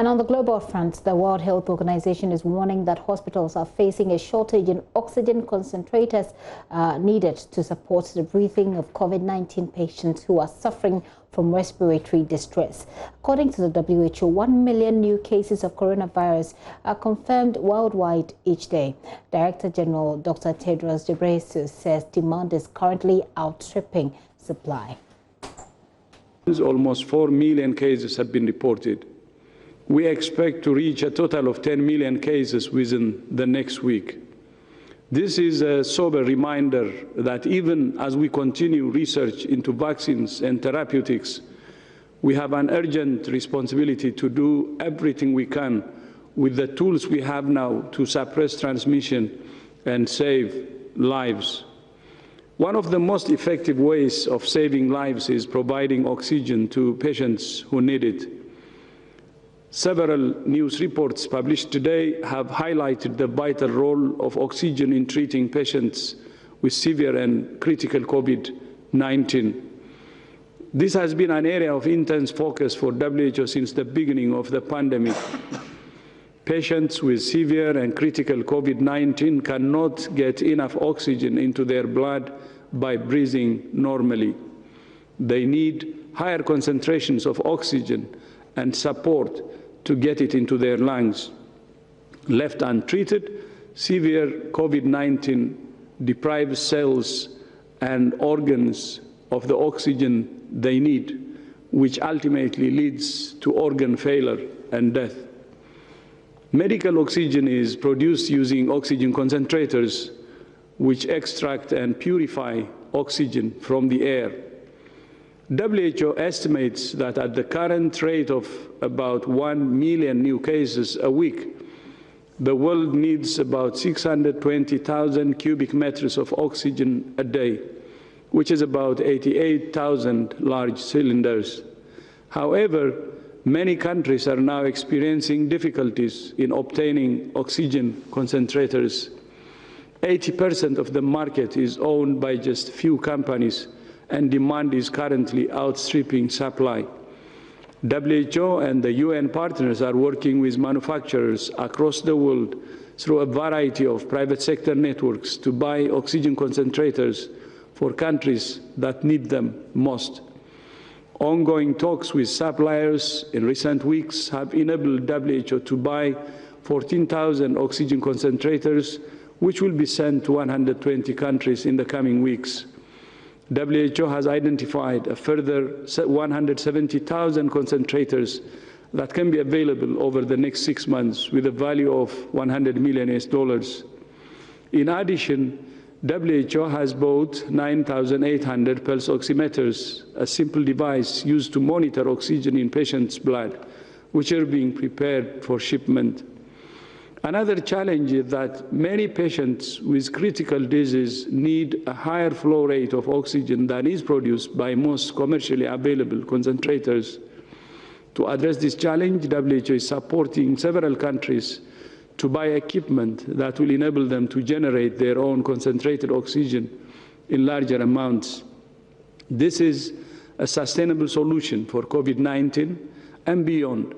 And on the global front, the World Health Organization is warning that hospitals are facing a shortage in oxygen concentrators needed to support the breathing of COVID-19 patients who are suffering from respiratory distress. According to the WHO, 1 million new cases of coronavirus are confirmed worldwide each day. Director General Dr. Tedros Ghebreyesus says demand is currently outstripping supply. Almost 4 million cases have been reported. We expect to reach a total of 10 million cases within the next week. This is a sober reminder that even as we continue research into vaccines and therapeutics, we have an urgent responsibility to do everything we can with the tools we have now to suppress transmission and save lives. One of the most effective ways of saving lives is providing oxygen to patients who need it. Several news reports published today have highlighted the vital role of oxygen in treating patients with severe and critical COVID-19. This has been an area of intense focus for WHO since the beginning of the pandemic. Patients with severe and critical COVID-19 cannot get enough oxygen into their blood by breathing normally. They need higher concentrations of oxygen and support to get it into their lungs. Left untreated, severe COVID-19 deprives cells and organs of the oxygen they need, which ultimately leads to organ failure and death. Medical oxygen is produced using oxygen concentrators, which extract and purify oxygen from the air. WHO estimates that at the current rate of about 1 million new cases a week, the world needs about 620,000 cubic meters of oxygen a day, which is about 88,000 large cylinders. However, many countries are now experiencing difficulties in obtaining oxygen concentrators. 80% of the market is owned by just few companies, and demand is currently outstripping supply. WHO and the UN partners are working with manufacturers across the world through a variety of private sector networks to buy oxygen concentrators for countries that need them most. Ongoing talks with suppliers in recent weeks have enabled WHO to buy 14,000 oxygen concentrators, which will be sent to 120 countries in the coming weeks. WHO has identified a further 170,000 concentrators that can be available over the next 6 months with a value of $100 million. In addition, WHO has bought 9,800 pulse oximeters, a simple device used to monitor oxygen in patients' blood, which are being prepared for shipment. Another challenge is that many patients with critical disease need a higher flow rate of oxygen than is produced by most commercially available concentrators. To address this challenge, WHO is supporting several countries to buy equipment that will enable them to generate their own concentrated oxygen in larger amounts. This is a sustainable solution for COVID-19 and beyond,